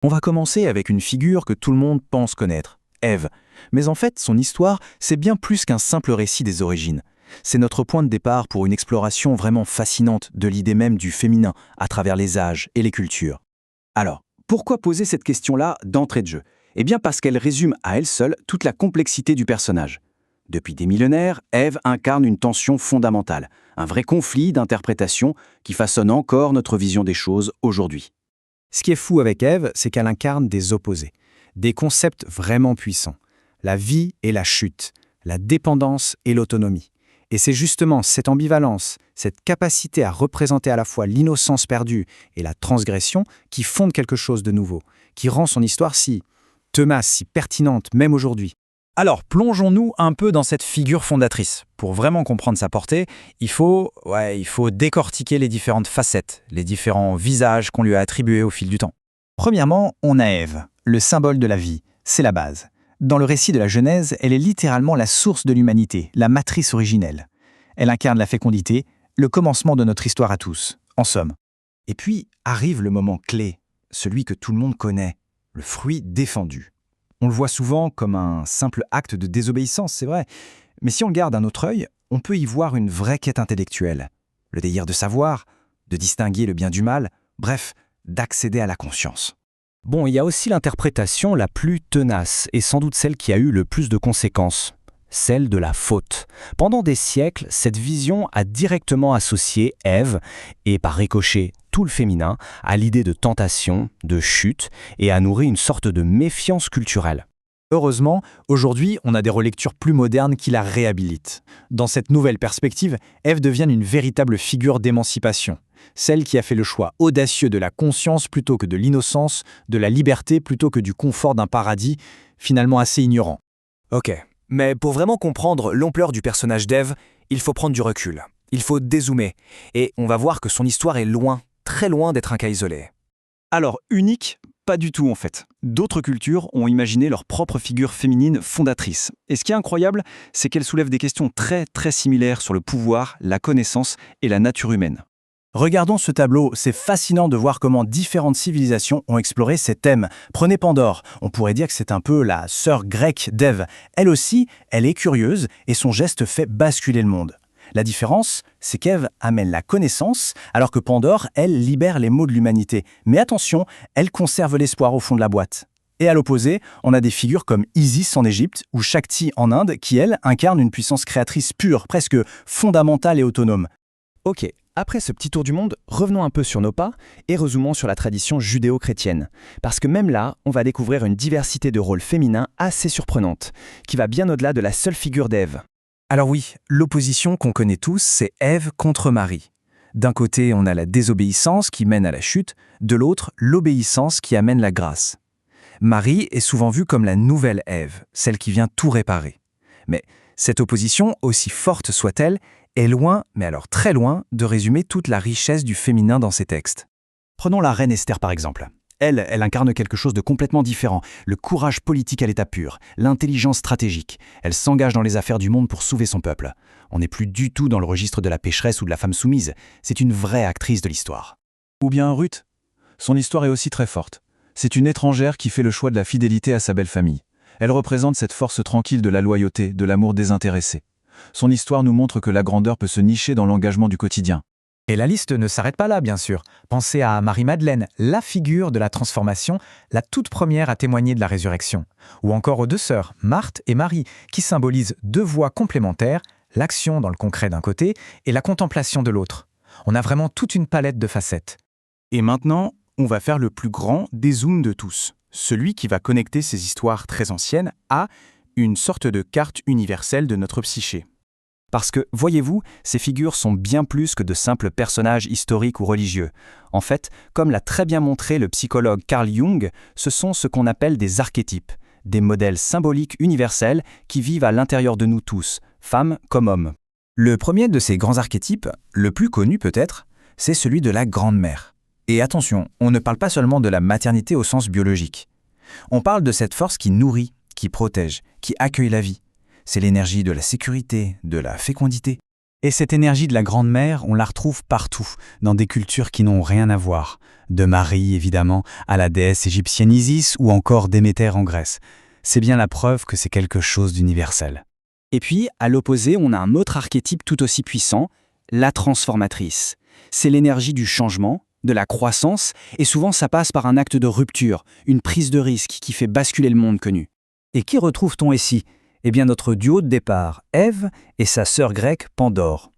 On va commencer avec une figure que tout le monde pense connaître, Ève. Mais en fait, son histoire, c'est bien plus qu'un simple récit des origines. C'est notre point de départ pour une exploration vraiment fascinante de l'idée même du féminin à travers les âges et les cultures. Alors, pourquoi poser cette question-là d'entrée de jeu? Eh bien parce qu'elle résume à elle seule toute la complexité du personnage. Depuis des millénaires, Ève incarne une tension fondamentale, un vrai conflit d'interprétation qui façonne encore notre vision des choses aujourd'hui. Ce qui est fou avec Ève, c'est qu'elle incarne des opposés, des concepts vraiment puissants. La vie et la chute, la dépendance et l'autonomie. Et c'est justement cette ambivalence, cette capacité à représenter à la fois l'innocence perdue et la transgression qui fonde quelque chose de nouveau, qui rend son histoire si tenace, si pertinente, même aujourd'hui. Alors, plongeons-nous un peu dans cette figure fondatrice. Pour vraiment comprendre sa portée, il faut décortiquer les différentes facettes, les différents visages qu'on lui a attribués au fil du temps. Premièrement, on a Ève, le symbole de la vie, c'est la base. Dans le récit de la Genèse, elle est littéralement la source de l'humanité, la matrice originelle. Elle incarne la fécondité, le commencement de notre histoire à tous, en somme. Et puis arrive le moment clé, celui que tout le monde connaît, le fruit défendu. On le voit souvent comme un simple acte de désobéissance, c'est vrai. Mais si on le garde d'un autre œil, on peut y voir une vraie quête intellectuelle. Le désir de savoir, de distinguer le bien du mal, bref, d'accéder à la conscience. Bon, il y a aussi l'interprétation la plus tenace et sans doute celle qui a eu le plus de conséquences, celle de la faute. Pendant des siècles, cette vision a directement associé Ève, et par ricochet tout le féminin, à l'idée de tentation, de chute, et a nourri une sorte de méfiance culturelle. Heureusement, aujourd'hui, on a des relectures plus modernes qui la réhabilitent. Dans cette nouvelle perspective, Ève devient une véritable figure d'émancipation. Celle qui a fait le choix audacieux de la conscience plutôt que de l'innocence, de la liberté plutôt que du confort d'un paradis, finalement assez ignorant. Ok, mais pour vraiment comprendre l'ampleur du personnage d'Ève, il faut prendre du recul. Il faut dézoomer. Et on va voir que son histoire est loin, très loin d'être un cas isolé. Alors, unique, pas du tout en fait. D'autres cultures ont imaginé leur propre figure féminine fondatrice. Et ce qui est incroyable, c'est qu'elle soulève des questions très très similaires sur le pouvoir, la connaissance et la nature humaine. Regardons ce tableau, c'est fascinant de voir comment différentes civilisations ont exploré ces thèmes. Prenez Pandore, on pourrait dire que c'est un peu la sœur grecque d'Ève. Elle aussi, elle est curieuse et son geste fait basculer le monde. La différence, c'est qu'Ève amène la connaissance, alors que Pandore, elle, libère les maux de l'humanité. Mais attention, elle conserve l'espoir au fond de la boîte. Et à l'opposé, on a des figures comme Isis en Égypte ou Shakti en Inde qui, elle, incarne une puissance créatrice pure, presque fondamentale et autonome. Ok, après ce petit tour du monde, revenons un peu sur nos pas et rezoomons sur la tradition judéo-chrétienne. Parce que même là, on va découvrir une diversité de rôles féminins assez surprenante, qui va bien au-delà de la seule figure d'Ève. Alors oui, l'opposition qu'on connaît tous, c'est Ève contre Marie. D'un côté, on a la désobéissance qui mène à la chute, de l'autre, l'obéissance qui amène la grâce. Marie est souvent vue comme la nouvelle Ève, celle qui vient tout réparer. Mais cette opposition, aussi forte soit-elle, est loin, mais alors très loin, de résumer toute la richesse du féminin dans ces textes. Prenons la reine Esther par exemple. Elle incarne quelque chose de complètement différent, le courage politique à l'état pur, l'intelligence stratégique. Elle s'engage dans les affaires du monde pour sauver son peuple. On n'est plus du tout dans le registre de la pécheresse ou de la femme soumise, c'est une vraie actrice de l'histoire. Ou bien Ruth. Son histoire est aussi très forte. C'est une étrangère qui fait le choix de la fidélité à sa belle famille. Elle représente cette force tranquille de la loyauté, de l'amour désintéressé. Son histoire nous montre que la grandeur peut se nicher dans l'engagement du quotidien. Et la liste ne s'arrête pas là, bien sûr. Pensez à Marie-Madeleine, la figure de la transformation, la toute première à témoigner de la résurrection. Ou encore aux deux sœurs, Marthe et Marie, qui symbolisent deux voies complémentaires, l'action dans le concret d'un côté et la contemplation de l'autre. On a vraiment toute une palette de facettes. Et maintenant, on va faire le plus grand dézoom de tous. Celui qui va connecter ces histoires très anciennes à une sorte de carte universelle de notre psyché. Parce que, voyez-vous, ces figures sont bien plus que de simples personnages historiques ou religieux. En fait, comme l'a très bien montré le psychologue Carl Jung, ce sont ce qu'on appelle des archétypes, des modèles symboliques universels qui vivent à l'intérieur de nous tous, femmes comme hommes. Le premier de ces grands archétypes, le plus connu peut-être, c'est celui de la Grande-Mère. Et attention, on ne parle pas seulement de la maternité au sens biologique. On parle de cette force qui nourrit, qui protège, qui accueille la vie. C'est l'énergie de la sécurité, de la fécondité. Et cette énergie de la Grande-Mère, on la retrouve partout, dans des cultures qui n'ont rien à voir. De Marie, évidemment, à la déesse égyptienne Isis ou encore Déméter en Grèce. C'est bien la preuve que c'est quelque chose d'universel. Et puis, à l'opposé, on a un autre archétype tout aussi puissant, la transformatrice. C'est l'énergie du changement, de la croissance, et souvent ça passe par un acte de rupture, une prise de risque qui fait basculer le monde connu. Et qui retrouve-t-on ici ? Eh bien notre duo de départ, Ève et sa sœur grecque Pandore.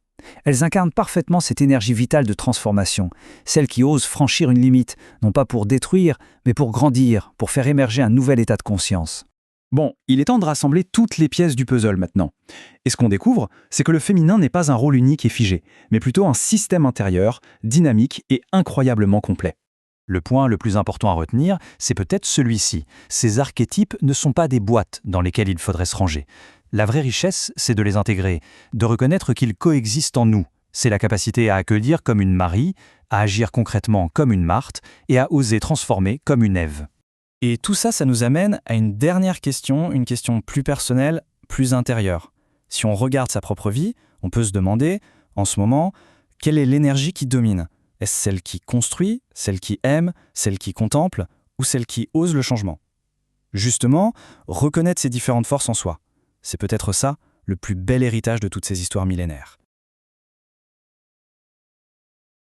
Elles incarnent parfaitement cette énergie vitale de transformation, celle qui ose franchir une limite, non pas pour détruire, mais pour grandir, pour faire émerger un nouvel état de conscience. Bon, il est temps de rassembler toutes les pièces du puzzle maintenant. Et ce qu'on découvre, c'est que le féminin n'est pas un rôle unique et figé, mais plutôt un système intérieur, dynamique et incroyablement complet. Le point le plus important à retenir, c'est peut-être celui-ci. Ces archétypes ne sont pas des boîtes dans lesquelles il faudrait se ranger. La vraie richesse, c'est de les intégrer, de reconnaître qu'ils coexistent en nous. C'est la capacité à accueillir comme une Marie, à agir concrètement comme une Marthe et à oser transformer comme une Ève. Et tout ça, ça nous amène à une dernière question, une question plus personnelle, plus intérieure. Si on regarde sa propre vie, on peut se demander, en ce moment, quelle est l'énergie qui domine ? Est-ce celle qui construit, celle qui aime, celle qui contemple, ou celle qui ose le changement ? Justement, reconnaître ces différentes forces en soi, c'est peut-être ça, le plus bel héritage de toutes ces histoires millénaires.